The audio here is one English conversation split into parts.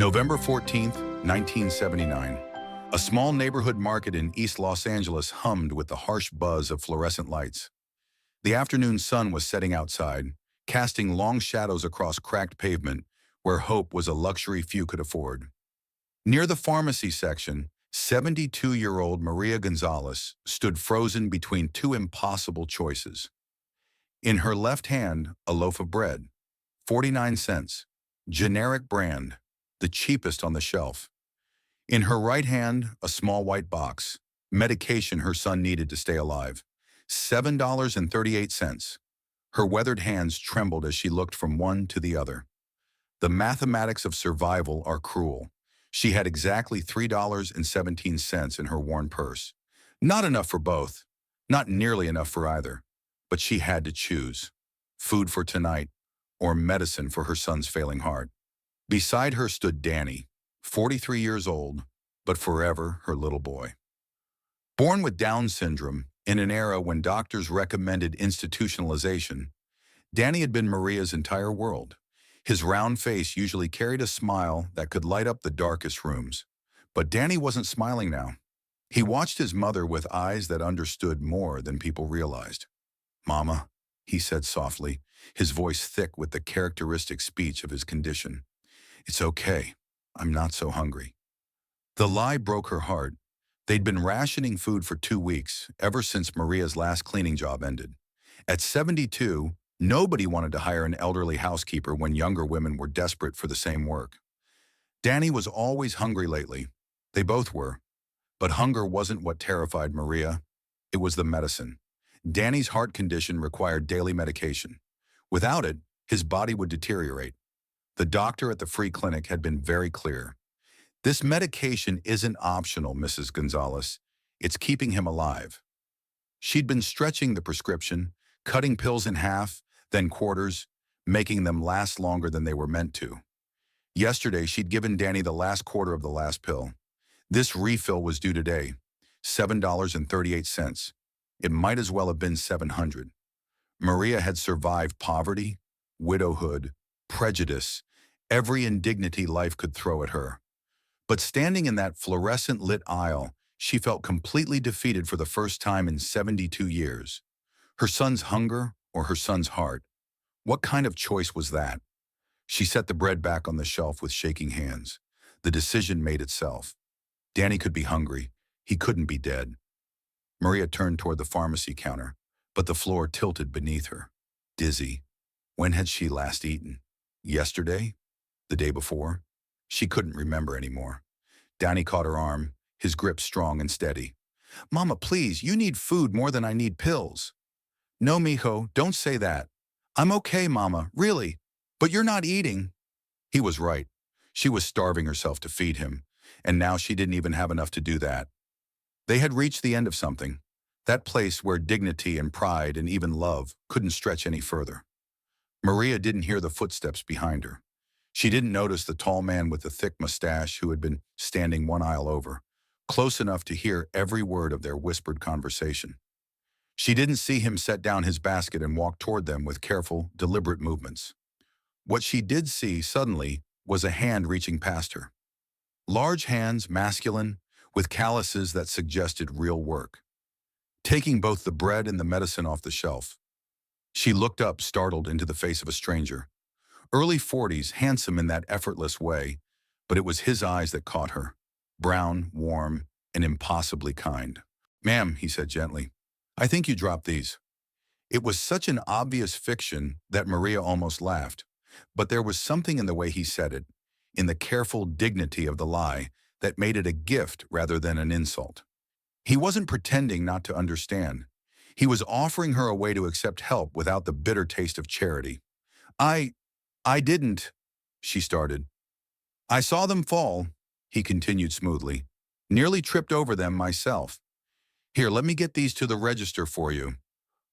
November 14th, 1979. A small neighborhood market in East Los Angeles hummed with the harsh buzz of fluorescent lights. The afternoon sun was setting outside, casting long shadows across cracked pavement where hope was a luxury few could afford. Near the pharmacy section, 72-year-old Maria Gonzalez stood frozen between two impossible choices. In her left hand, a loaf of bread, 49 cents, generic brand, the cheapest on the shelf. In her right hand, a small white box, medication her son needed to stay alive, $7.38. Her weathered hands trembled as she looked from one to the other. The mathematics of survival are cruel. She had exactly $3.17 in her worn purse. Not enough for both, not nearly enough for either, but she had to choose. Food for tonight or medicine for her son's failing heart. Beside her stood Danny, 43 years old, but forever her little boy. Born with Down syndrome, in an era when doctors recommended institutionalization, Danny had been Maria's entire world. His round face usually carried a smile that could light up the darkest rooms. But Danny wasn't smiling now. He watched his mother with eyes that understood more than people realized. "Mama," he said softly, his voice thick with the characteristic speech of his condition. "It's okay. I'm not so hungry." The lie broke her heart. They'd been rationing food for 2 weeks, ever since Maria's last cleaning job ended. At 72, nobody wanted to hire an elderly housekeeper when younger women were desperate for the same work. Danny was always hungry lately. They both were. But hunger wasn't what terrified Maria. It was the medicine. Danny's heart condition required daily medication. Without it, his body would deteriorate. The doctor at the free clinic had been very clear. "This medication isn't optional, Mrs. Gonzalez. It's keeping him alive." She'd been stretching the prescription, cutting pills in half, then quarters, making them last longer than they were meant to. Yesterday, she'd given Danny the last quarter of the last pill. This refill was due today, $7.38. It might as well have been $700. Maria had survived poverty, widowhood, prejudice, every indignity life could throw at her. But standing in that fluorescent-lit aisle, she felt completely defeated for the first time in 72 years. Her son's hunger or her son's heart? What kind of choice was that? She set the bread back on the shelf with shaking hands. The decision made itself. Danny could be hungry. He couldn't be dead. Maria turned toward the pharmacy counter, but the floor tilted beneath her. Dizzy. When had she last eaten? Yesterday? The day before? She couldn't remember anymore. Danny caught her arm, his grip strong and steady. "Mama, please, you need food more than I need pills." "No, mijo, don't say that." "I'm okay, Mama, really. But you're not eating." He was right. She was starving herself to feed him, and now she didn't even have enough to do that. They had reached the end of something, that place where dignity and pride and even love couldn't stretch any further. Maria didn't hear the footsteps behind her. She didn't notice the tall man with the thick mustache who had been standing one aisle over, close enough to hear every word of their whispered conversation. She didn't see him set down his basket and walk toward them with careful, deliberate movements. What she did see, suddenly, was a hand reaching past her. Large hands, masculine, with calluses that suggested real work. Taking both the bread and the medicine off the shelf. She looked up, startled, into the face of a stranger. Early 40s, handsome in that effortless way, but it was his eyes that caught her. Brown, warm, and impossibly kind. "Ma'am," he said gently, "I think you dropped these." It was such an obvious fiction that Maria almost laughed, but there was something in the way he said it, in the careful dignity of the lie, that made it a gift rather than an insult. He wasn't pretending not to understand. He was offering her a way to accept help without the bitter taste of charity. I didn't," she started. "I saw them fall," he continued smoothly. "Nearly tripped over them myself. Here, let me get these to the register for you.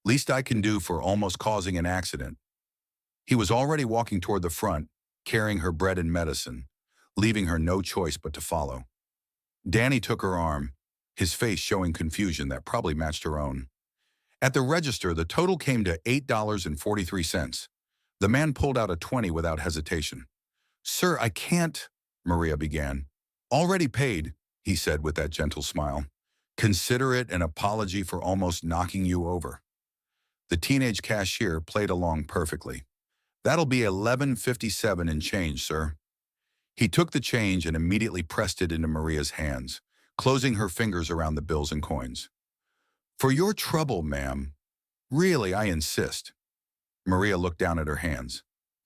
Least I can do for almost causing an accident." He was already walking toward the front, carrying her bread and medicine, leaving her no choice but to follow. Danny took her arm, his face showing confusion that probably matched her own. At the register, the total came to $8.43. The man pulled out a 20 without hesitation. "Sir, I can't," Maria began. Already paid, he said with that gentle smile. Consider it an apology for almost knocking you over. The teenage cashier played along perfectly. That'll be $11.57 and change, sir. He took the change and immediately pressed it into Maria's hands, closing her fingers around the bills and coins. For your trouble, ma'am. Really, I insist. Maria looked down at her hands.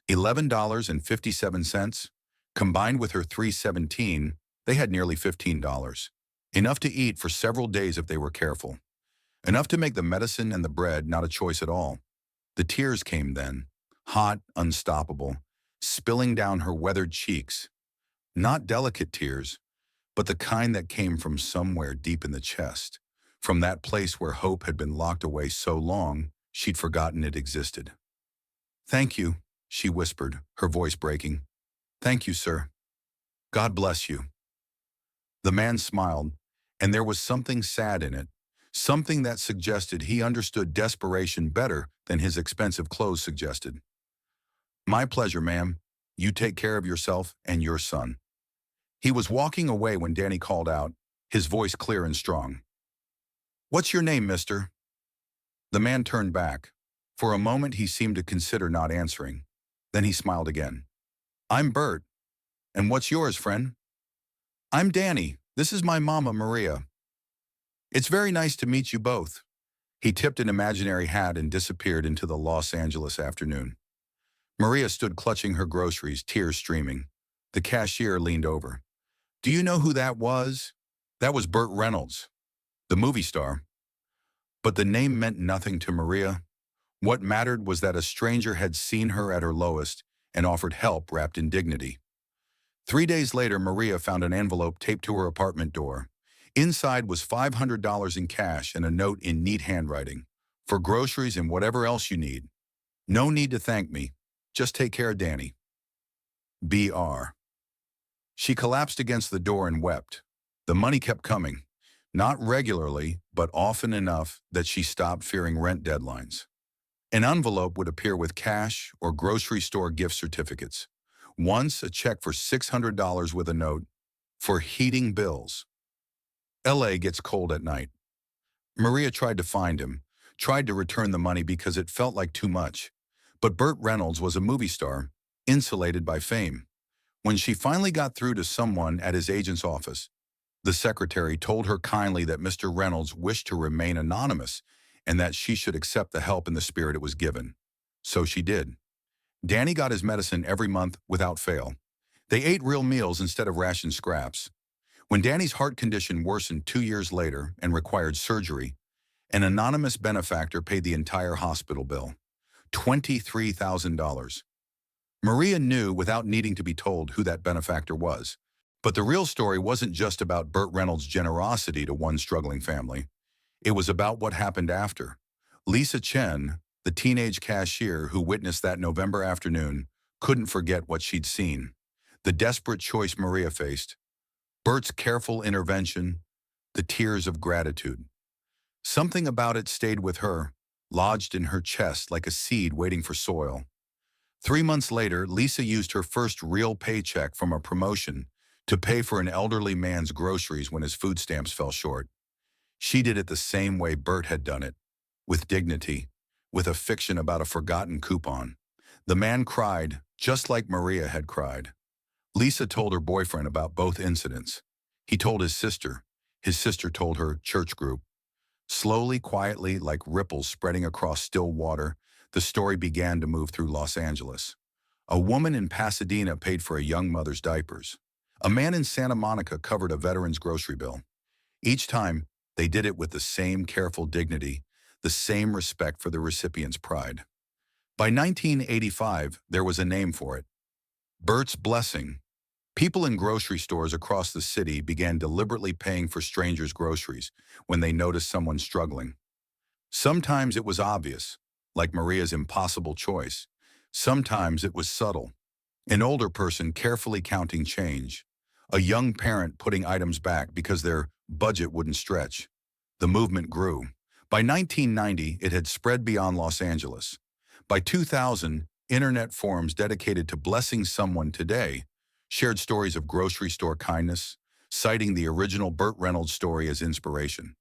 $11.57. Combined with her $3.17, they had nearly $15. Enough to eat for several days if they were careful. Enough to make the medicine and the bread not a choice at all. The tears came then, hot, unstoppable, spilling down her weathered cheeks. Not delicate tears, but the kind that came from somewhere deep in the chest, from that place where hope had been locked away so long she'd forgotten it existed. Thank you, she whispered, her voice breaking. Thank you, sir. God bless you. The man smiled, and there was something sad in it, something that suggested he understood desperation better than his expensive clothes suggested. My pleasure, ma'am. You take care of yourself and your son. He was walking away when Danny called out, his voice clear and strong. What's your name, mister? The man turned back. For a moment he seemed to consider not answering. Then he smiled again. I'm Burt. And what's yours, friend? I'm Danny. This is my mama, Maria. It's very nice to meet you both. He tipped an imaginary hat and disappeared into the Los Angeles afternoon. Maria stood clutching her groceries, tears streaming. The cashier leaned over. Do you know who that was? That was Burt Reynolds, the movie star. But the name meant nothing to Maria. What mattered was that a stranger had seen her at her lowest and offered help wrapped in dignity. 3 days later, Maria found an envelope taped to her apartment door. Inside was $500 in cash and a note in neat handwriting. For groceries and whatever else you need. No need to thank me. Just take care of Danny. B.R. She collapsed against the door and wept. The money kept coming. Not regularly, but often enough that she stopped fearing rent deadlines. An envelope would appear with cash or grocery store gift certificates. Once, a check for $600 with a note for heating bills. L.A. gets cold at night. Maria tried to find him, tried to return the money because it felt like too much. But Burt Reynolds was a movie star, insulated by fame. When she finally got through to someone at his agent's office, the secretary told her kindly that Mr. Reynolds wished to remain anonymous and that she should accept the help in the spirit it was given. So she did. Danny got his medicine every month without fail. They ate real meals instead of ration scraps. When Danny's heart condition worsened 2 years later and required surgery, an anonymous benefactor paid the entire hospital bill, $23,000. Maria knew without needing to be told who that benefactor was. But the real story wasn't just about Burt Reynolds' generosity to one struggling family. It was about what happened after. Lisa Chen, the teenage cashier who witnessed that November afternoon, couldn't forget what she'd seen. The desperate choice Maria faced. Burt's careful intervention. The tears of gratitude. Something about it stayed with her, lodged in her chest like a seed waiting for soil. 3 months later, Lisa used her first real paycheck from a promotion to pay for an elderly man's groceries when his food stamps fell short. She did it the same way Burt had done it, with dignity, with a fiction about a forgotten coupon. The man cried, just like Maria had cried. Lisa told her boyfriend about both incidents. He told his sister. His sister told her church group. Slowly, quietly, like ripples spreading across still water, the story began to move through Los Angeles. A woman in Pasadena paid for a young mother's diapers. A man in Santa Monica covered a veteran's grocery bill. Each time, they did it with the same careful dignity, the same respect for the recipient's pride. By 1985, there was a name for it. Burt's Blessing. People in grocery stores across the city began deliberately paying for strangers' groceries when they noticed someone struggling. Sometimes it was obvious, like Maria's impossible choice. Sometimes it was subtle. An older person carefully counting change. A young parent putting items back because their budget wouldn't stretch. The movement grew. By 1990, it had spread beyond Los Angeles. By 2000, internet forums dedicated to blessing someone today shared stories of grocery store kindness, citing the original Burt Reynolds story as inspiration.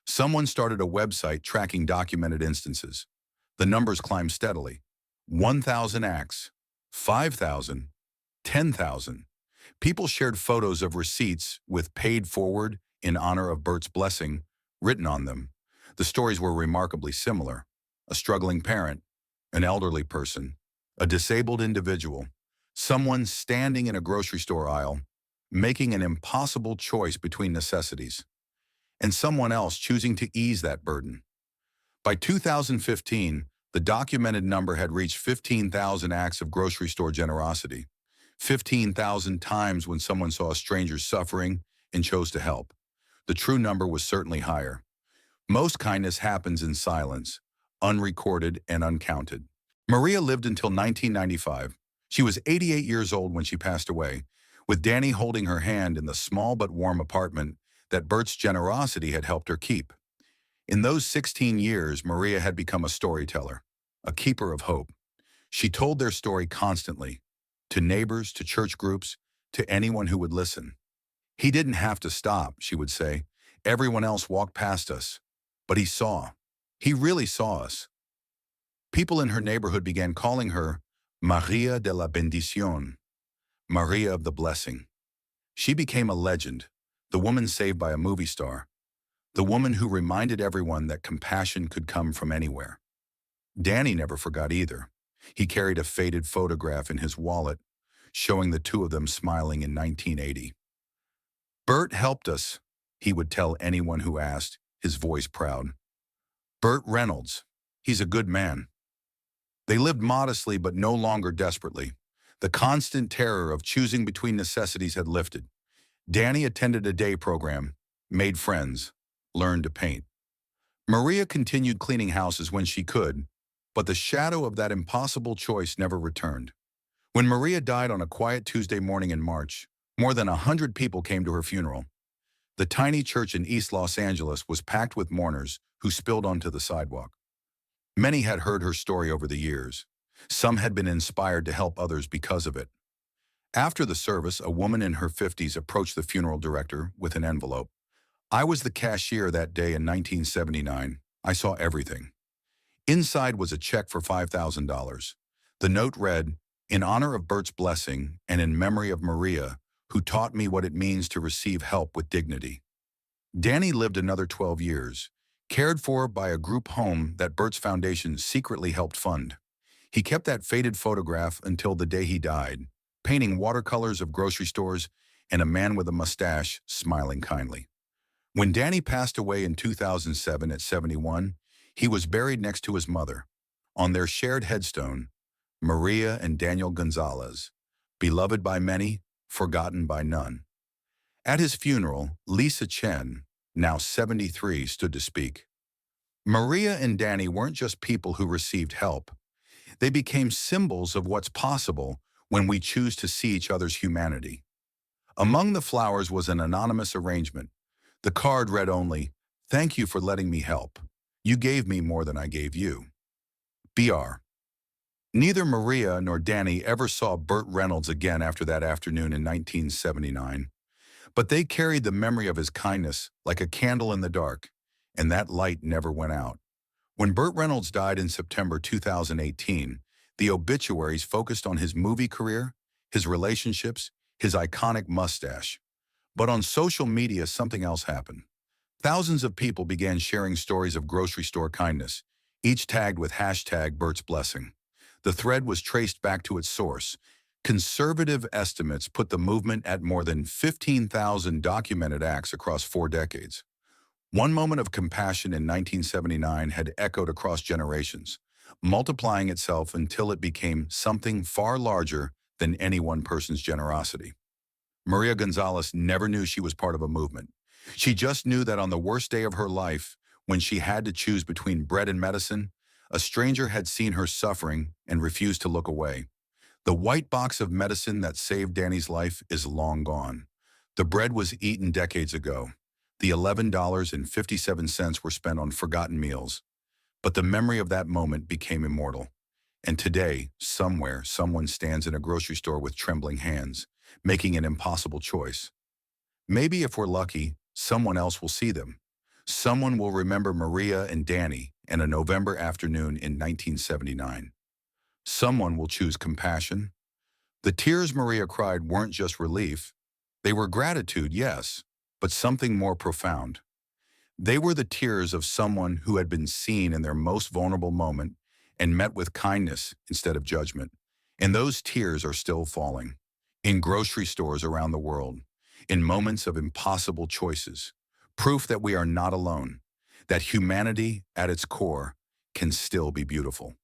Someone started a website tracking documented instances. The numbers climbed steadily. 1,000 acts, 5,000, 10,000. People shared photos of receipts with "paid forward" in honor of Bert's blessing written on them. The stories were remarkably similar. A struggling parent, an elderly person, a disabled individual, someone standing in a grocery store aisle, making an impossible choice between necessities, and someone else choosing to ease that burden. By 2015, the documented number had reached 15,000 acts of grocery store generosity, 15,000 times when someone saw a stranger suffering and chose to help. The true number was certainly higher. Most kindness happens in silence, unrecorded and uncounted. Maria lived until 1995. She was 88 years old when she passed away, with Danny holding her hand in the small but warm apartment that Bert's generosity had helped her keep. In those 16 years, Maria had become a storyteller, a keeper of hope. She told their story constantly, to neighbors, to church groups, to anyone who would listen. "He didn't have to stop," she would say. "Everyone else walked past us. But he saw. He really saw us." People in her neighborhood began calling her Maria de la Bendición, Maria of the Blessing. She became a legend, the woman saved by a movie star, the woman who reminded everyone that compassion could come from anywhere. Danny never forgot either. He carried a faded photograph in his wallet, showing the two of them smiling in 1980. "Burt helped us," he would tell anyone who asked, his voice proud. "Burt Reynolds. He's a good man." They lived modestly but no longer desperately. The constant terror of choosing between necessities had lifted. Danny attended a day program, made friends, learned to paint. Maria continued cleaning houses when she could, but the shadow of that impossible choice never returned. When Maria died on a quiet Tuesday morning in March, more than 100 people came to her funeral. The tiny church in East Los Angeles was packed with mourners who spilled onto the sidewalk. Many had heard her story over the years. Some had been inspired to help others because of it. After the service, a woman in her 50s approached the funeral director with an envelope. "I was the cashier that day in 1979. I saw everything." Inside was a check for $5,000. The note read, "In honor of Bert's blessing and in memory of Maria, who taught me what it means to receive help with dignity." Danny lived another 12 years, cared for by a group home that Bert's Foundation secretly helped fund. He kept that faded photograph until the day he died, painting watercolors of grocery stores and a man with a mustache smiling kindly. When Danny passed away in 2007 at 71, he was buried next to his mother. On their shared headstone, Maria and Daniel Gonzalez, beloved by many, forgotten by none. At his funeral, Lisa Chen, now 73, stood to speak. Maria and Danny weren't just people who received help. They became symbols of what's possible when we choose to see each other's humanity. Among the flowers was an anonymous arrangement. The card read only, "Thank you for letting me help. You gave me more than I gave you. Br." Neither Maria nor Danny ever saw Burt Reynolds again after that afternoon in 1979. But they carried the memory of his kindness like a candle in the dark, and that light never went out. When Burt Reynolds died in September 2018, the obituaries focused on his movie career, his relationships, his iconic mustache. But on social media, something else happened. Thousands of people began sharing stories of grocery store kindness, each tagged with hashtag Bert's Blessing. The thread was traced back to its source. Conservative estimates put the movement at more than 15,000 documented acts across 4 decades. One moment of compassion in 1979 had echoed across generations, multiplying itself until it became something far larger than any one person's generosity. Maria Gonzalez never knew she was part of a movement. She just knew that on the worst day of her life, when she had to choose between bread and medicine, a stranger had seen her suffering and refused to look away. The white box of medicine that saved Danny's life is long gone. The bread was eaten decades ago. The $11.57 were spent on forgotten meals. But the memory of that moment became immortal. And today, somewhere, someone stands in a grocery store with trembling hands, making an impossible choice. Maybe if we're lucky, someone else will see them. Someone will remember Maria and Danny in a November afternoon in 1979. Someone will choose compassion. The tears Maria cried weren't just relief. They were gratitude, yes, but something more profound. They were the tears of someone who had been seen in their most vulnerable moment and met with kindness instead of judgment. And those tears are still falling. In grocery stores around the world, in moments of impossible choices. Proof that we are not alone, that humanity at its core can still be beautiful.